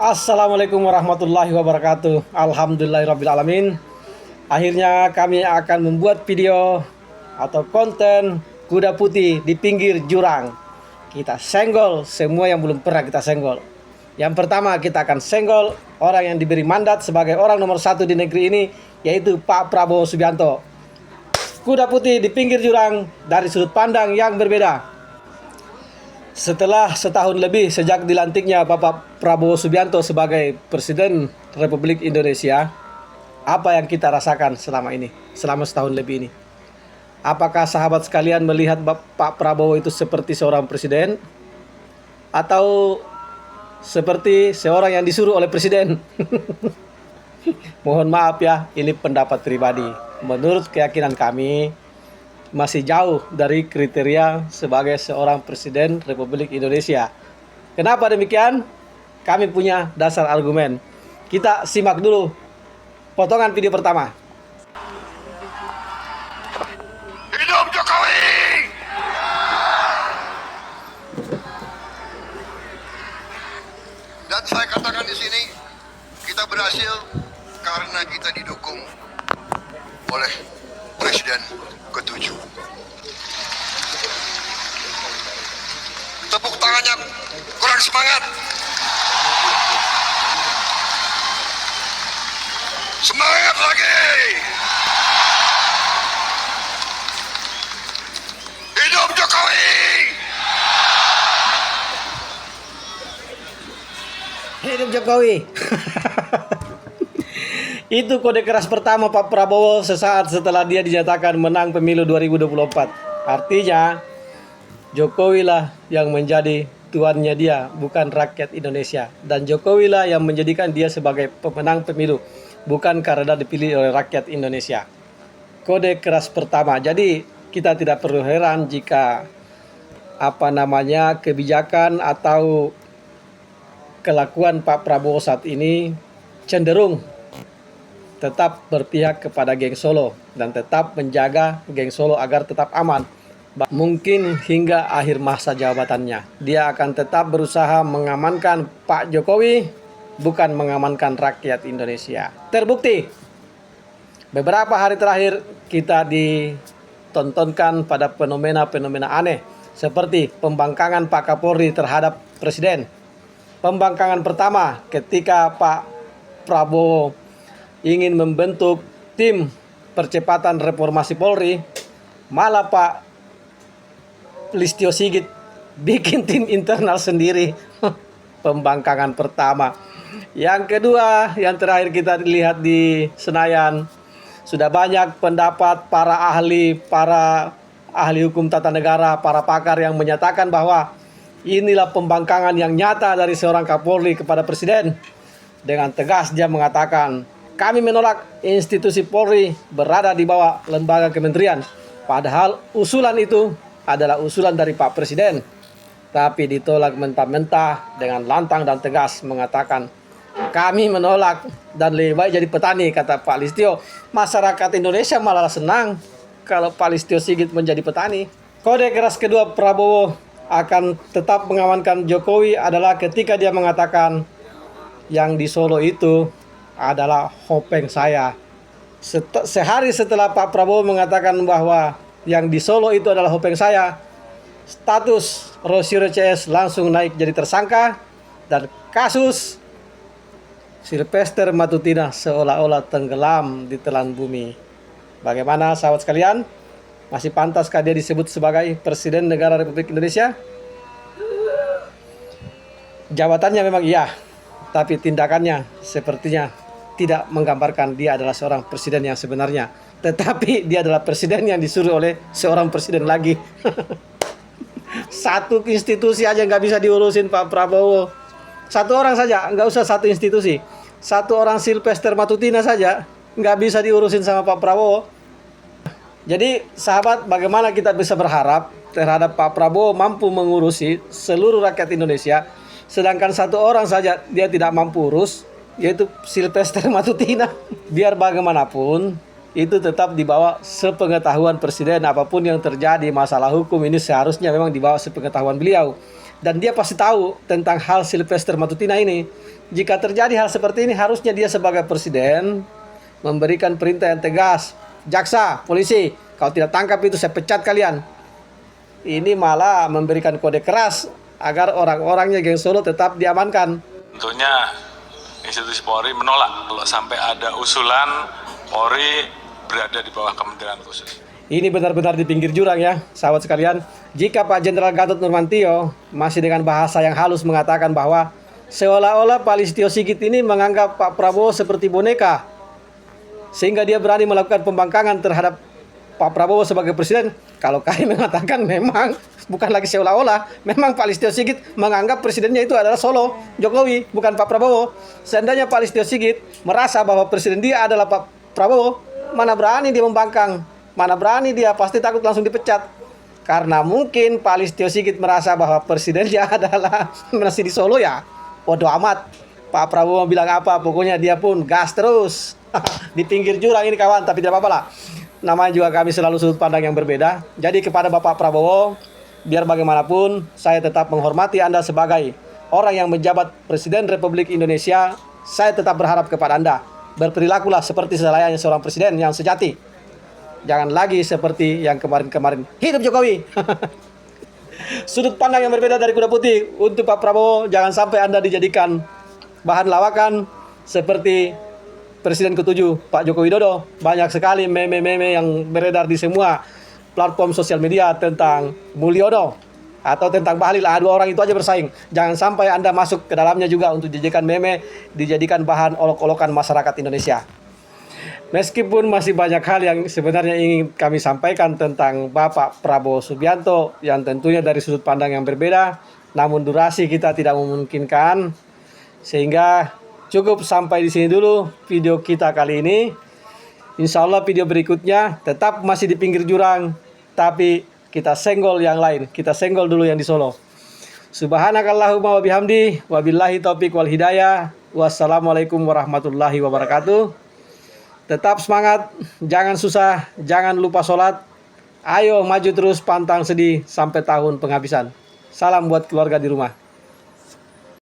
Assalamualaikum warahmatullahi wabarakatuh. Alhamdulillahirrabbilalamin. Akhirnya kami akan membuat video atau konten kuda putih di pinggir jurang. Kita senggol semua yang belum pernah kita senggol. Yang pertama kita akan senggol orang yang diberi mandat sebagai orang nomor satu di negeri ini, yaitu Pak Prabowo Subianto. Kuda putih di pinggir jurang dari sudut pandang yang berbeda. Setelah setahun lebih sejak dilantiknya Bapak Prabowo Subianto sebagai Presiden Republik Indonesia, apa yang kita rasakan selama setahun lebih ini? Apakah sahabat sekalian melihat Pak Prabowo itu seperti seorang presiden atau seperti seorang yang disuruh oleh presiden? Mohon maaf ya, ini pendapat pribadi. Menurut keyakinan kami, masih jauh dari kriteria sebagai seorang presiden Republik Indonesia. Kenapa demikian? Kami punya dasar argumen. Kita simak dulu potongan video pertama. Hidup Jokowi! Dan saya katakan di sini, kita berhasil karena kita didukung oleh Presiden ke-7. Tepuk tangannya kurang semangat. Semangat lagi. Hidup Jokowi. Hidup Jokowi. Itu kode keras pertama Pak Prabowo sesaat setelah dia dinyatakan menang pemilu 2024. Artinya Jokowi lah yang menjadi tuannya dia, bukan rakyat Indonesia. Dan Jokowi lah yang menjadikan dia sebagai pemenang pemilu, bukan karena dipilih oleh rakyat Indonesia. Kode keras pertama. Jadi kita tidak perlu heran jika kebijakan atau kelakuan Pak Prabowo saat ini cenderung tetap berpihak kepada geng Solo dan tetap menjaga geng Solo agar tetap aman. Mungkin hingga akhir masa jabatannya, dia akan tetap berusaha mengamankan Pak Jokowi, bukan mengamankan rakyat Indonesia. Terbukti, beberapa hari terakhir kita ditontonkan pada fenomena-fenomena aneh, seperti pembangkangan Pak Kapolri terhadap Presiden. Pembangkangan pertama ketika Pak Prabowo ingin membentuk tim percepatan reformasi Polri, malah Pak Listio Sigit bikin tim internal sendiri. Pembangkangan pertama. Yang kedua, yang terakhir kita lihat di Senayan, sudah banyak pendapat para ahli hukum tata negara, para pakar yang menyatakan bahwa inilah pembangkangan yang nyata dari seorang Kapolri kepada Presiden. Dengan tegas dia mengatakan, kami menolak institusi Polri berada di bawah lembaga kementerian. Padahal usulan itu adalah usulan dari Pak Presiden. Tapi ditolak mentah-mentah dengan lantang dan tegas mengatakan, kami menolak dan lebih baik jadi petani, kata Pak Listio. Masyarakat Indonesia malah senang kalau Pak Listio Sigit menjadi petani. Kode keras kedua Prabowo akan tetap mengamankan Jokowi adalah ketika dia mengatakan yang di Solo itu adalah hopeng saya. Sehari setelah Pak Prabowo mengatakan bahwa yang di Solo itu adalah hopeng saya, status Rosiro CS langsung naik jadi tersangka dan kasus Sylvester Matutina seolah-olah tenggelam di telan bumi. Bagaimana sahabat sekalian? Masih pantaskah dia disebut sebagai Presiden Negara Republik Indonesia? Jabatannya memang iya, tapi tindakannya sepertinya tidak menggambarkan dia adalah seorang presiden yang sebenarnya. Tetapi dia adalah presiden yang disuruh oleh seorang presiden lagi. Satu institusi aja nggak bisa diurusin Pak Prabowo. Satu orang saja, nggak usah satu institusi. Satu orang Sylvester Matutina saja nggak bisa diurusin sama Pak Prabowo. Jadi sahabat, bagaimana kita bisa berharap terhadap Pak Prabowo mampu mengurusi seluruh rakyat Indonesia, sedangkan satu orang saja dia tidak mampu urus, yaitu Sylvester Matutina. Biar bagaimanapun itu tetap dibawa sepengetahuan presiden. Apapun yang terjadi masalah hukum ini seharusnya memang dibawa sepengetahuan beliau. Dan dia pasti tahu tentang hal Sylvester Matutina ini. Jika terjadi hal seperti ini, harusnya dia sebagai presiden memberikan perintah yang tegas. Jaksa, polisi, kalau tidak tangkap itu saya pecat kalian. Ini malah memberikan kode keras agar orang-orangnya geng Solo tetap diamankan. Tentunya institusi Polri menolak kalau sampai ada usulan Polri berada di bawah kementerian khusus. Ini benar-benar di pinggir jurang ya, sahabat sekalian. Jika Pak Jenderal Gatot Nurmantio masih dengan bahasa yang halus mengatakan bahwa seolah-olah Pak Listio Sigit ini menganggap Pak Prabowo seperti boneka, sehingga dia berani melakukan pembangkangan terhadap Pak Prabowo sebagai presiden. Kalau kami mengatakan memang bukan lagi seolah-olah, memang Pak Listio Sigit menganggap presidennya itu adalah Solo, Jokowi, bukan Pak Prabowo. Seandainya Pak Listio Sigit merasa bahwa presiden dia adalah Pak Prabowo, mana berani dia membangkang. Mana berani dia, pasti takut langsung dipecat. Karena mungkin Pak Listio Sigit merasa bahwa presidennya adalah masih di Solo ya. Bodoh amat. Pak Prabowo bilang apa, pokoknya dia pun gas terus. Di pinggir jurang ini kawan, tapi tidak apa-apa lah. Namanya juga kami selalu sudut pandang yang berbeda. Jadi kepada Bapak Prabowo, biar bagaimanapun, saya tetap menghormati Anda sebagai orang yang menjabat Presiden Republik Indonesia. Saya tetap berharap kepada Anda, berperilakulah seperti selayaknya seorang presiden yang sejati. Jangan lagi seperti yang kemarin-kemarin. Hidup Jokowi. Sudut pandang yang berbeda dari kuda putih. Untuk Pak Prabowo, jangan sampai Anda dijadikan bahan lawakan seperti Presiden ke-7 Pak Joko Widodo. Banyak sekali meme-meme yang beredar di semua platform sosial media tentang Mulyono atau tentang Bahlil. Dua orang itu aja bersaing. Jangan sampai Anda masuk ke dalamnya juga untuk dijadikan meme, dijadikan bahan olok-olokan masyarakat Indonesia. Meskipun masih banyak hal yang sebenarnya ingin kami sampaikan tentang Bapak Prabowo Subianto yang tentunya dari sudut pandang yang berbeda, namun durasi kita tidak memungkinkan, sehingga cukup sampai di sini dulu video kita kali ini. Insya Allah video berikutnya tetap masih di pinggir jurang, tapi kita senggol yang lain, kita senggol dulu yang di Solo. Subhanakallahumma wa bihamdi, wabillahi taufiq wal hidayah. Wassalamualaikum warahmatullahi wabarakatuh. Tetap semangat, jangan susah, jangan lupa sholat. Ayo maju terus pantang sedih sampai tahun penghabisan. Salam buat keluarga di rumah.